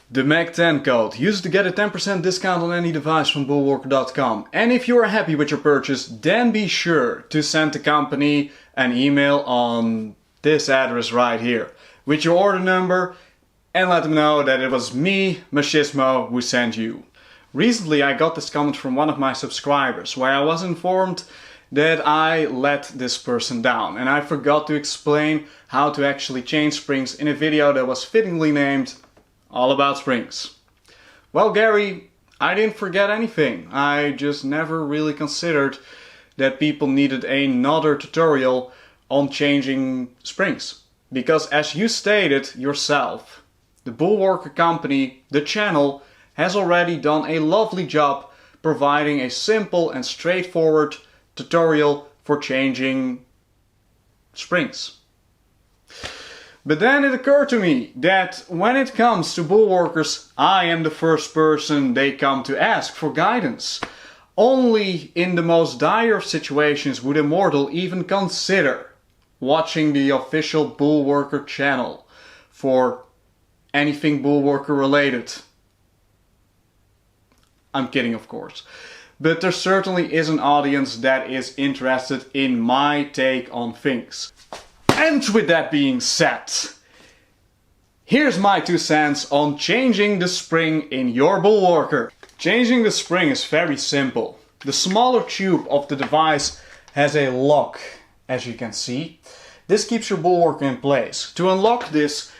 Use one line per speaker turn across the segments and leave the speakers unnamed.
The MAC10 code. Use it to get a 10% discount on any device from Bullworker.com. And if you are happy with your purchase, then be sure to send the company an email on this address right here with your order number and let them know that it was me, Machismo, who sent you. Recently I got this comment from one of my subscribers where I was informed that I let this person down and I forgot to explain how to actually change springs in a video that was fittingly named All About Springs. Well, Gary, I didn't forget anything. I just never really considered that people needed another tutorial on changing springs. Because as you stated yourself, the Bullworker company, the channel, has already done a lovely job providing a simple and straightforward tutorial for changing springs. But then it occurred to me that when it comes to Bullworkers, I am the first person they come to ask for guidance. Only in the most dire of situations would a mortal even consider watching the official Bullworker channel for anything Bullworker related. I'm kidding, of course. But there certainly is an audience that is interested in my take on things. And with that being said, here's my 2 cents on changing the spring in your Bullworker. Changing the spring is very simple. The smaller tube of the device has a lock, as you can see. This keeps your Bullworker in place. To unlock this,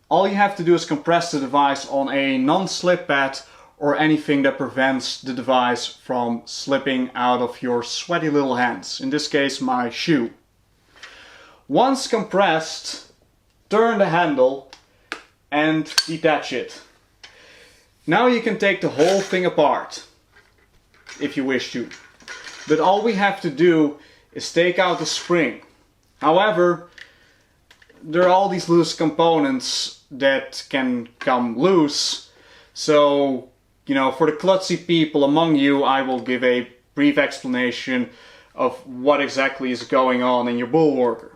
all you have to do is compress the device on a non-slip pad or anything that prevents the device from slipping out of your sweaty little hands. In this case, my shoe. Once compressed, turn the handle and detach it. Now you can take the whole thing apart, if you wish to. But all we have to do is take out the spring. However, there are all these loose components that can come loose. So, for the klutzy people among you, I will give a brief explanation of what exactly is going on in your Bullworker.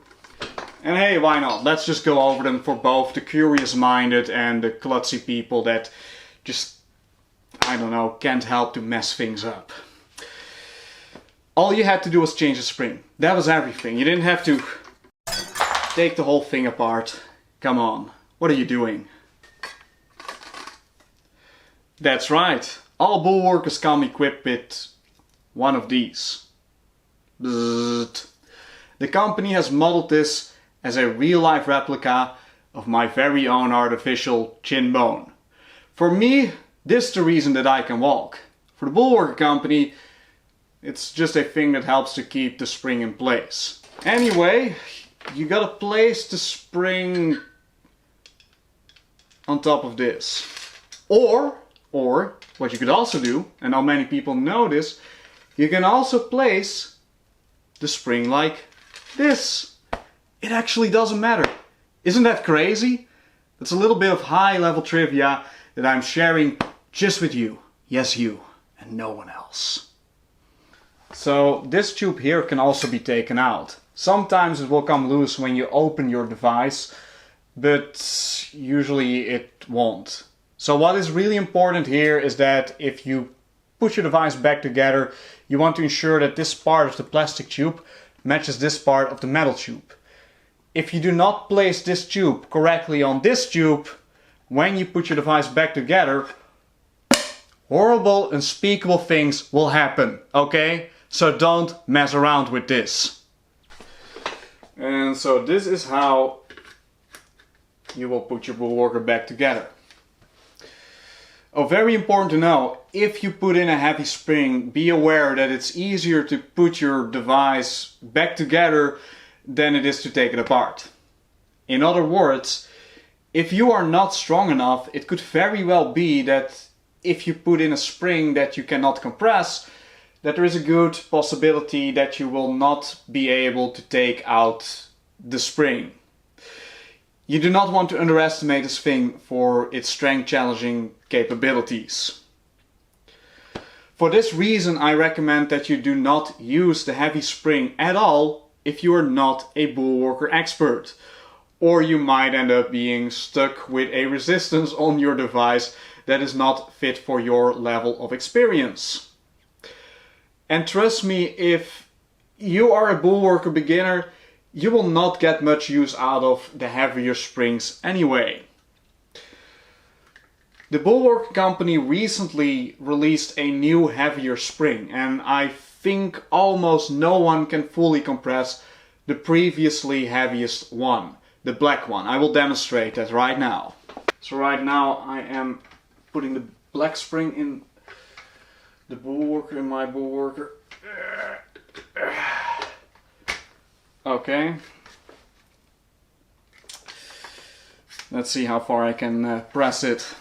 And hey, why not? Let's just go over them for both the curious-minded and the klutzy people that just, I don't know, can't help to mess things up. All you had to do was change the spring. That was everything. You didn't have to take the whole thing apart. Come on, what are you doing? That's right, all Bullworkers come equipped with one of these. Bzzzt. The company has modeled this as a real-life replica of my very own artificial chin bone. For me, this is the reason that I can walk. For the Bullworker company, it's just a thing that helps to keep the spring in place. Anyway, you gotta place the spring on top of this. Or what you could also do, and not many people know this, you can also place the spring like this. It actually doesn't matter. Isn't that crazy? That's a little bit of high-level trivia that I'm sharing just with you. Yes, you, and no one else. So this tube here can also be taken out. Sometimes it will come loose when you open your device, but usually it won't. So what is really important here is that if you put your device back together, you want to ensure that this part of the plastic tube matches this part of the metal tube. If you do not place this tube correctly on this tube, when you put your device back together, horrible, unspeakable things will happen, okay? So don't mess around with this. And so this is how you will put your Bullworker back together. Oh, very important to know, if you put in a heavy spring, be aware that it's easier to put your device back together than it is to take it apart. In other words, if you are not strong enough, it could very well be that if you put in a spring that you cannot compress, that there is a good possibility that you will not be able to take out the spring. You do not want to underestimate this thing for its strength challenging capabilities. For this reason, I recommend that you do not use the heavy spring at all if you are not a Bullworker expert. or you might end up being stuck with a resistance on your device that is not fit for your level of experience. And trust me, if you are a Bullworker beginner, you will not get much use out of the heavier springs anyway. The Bullworker company recently released a new heavier spring, and I think almost no one can fully compress the previously heaviest one, the black one. I will demonstrate that right now. So right now I am putting the black spring in the Bullworker, in my Bullworker. Okay. Let's see how far I can press it.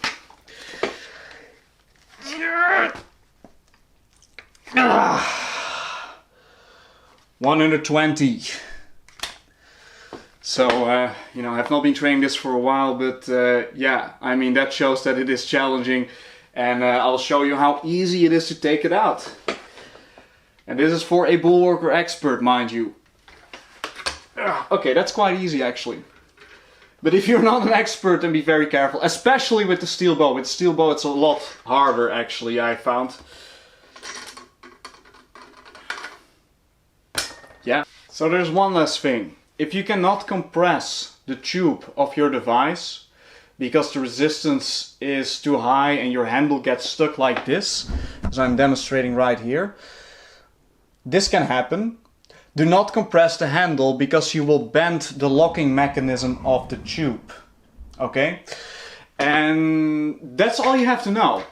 120. So, you know, I've not been training this for a while, but yeah, I mean, that shows that it is challenging, and I'll show you how easy it is to take it out. And this is for a Bullworker expert, mind you. Okay, that's quite easy actually. But if you're not an expert, then be very careful, especially with the steel bow. With steel bow it's a lot harder actually, I found. Yeah. So there's one last thing. If you cannot compress the tube of your device because the resistance is too high and your handle gets stuck like this, as I'm demonstrating right here, this can happen. Do not compress the handle because you will bend the locking mechanism of the tube. Okay? And that's all you have to know.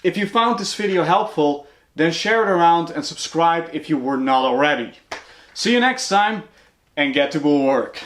If you found this video helpful, then share it around and subscribe if you were not already. See you next time, and get to Bullwork.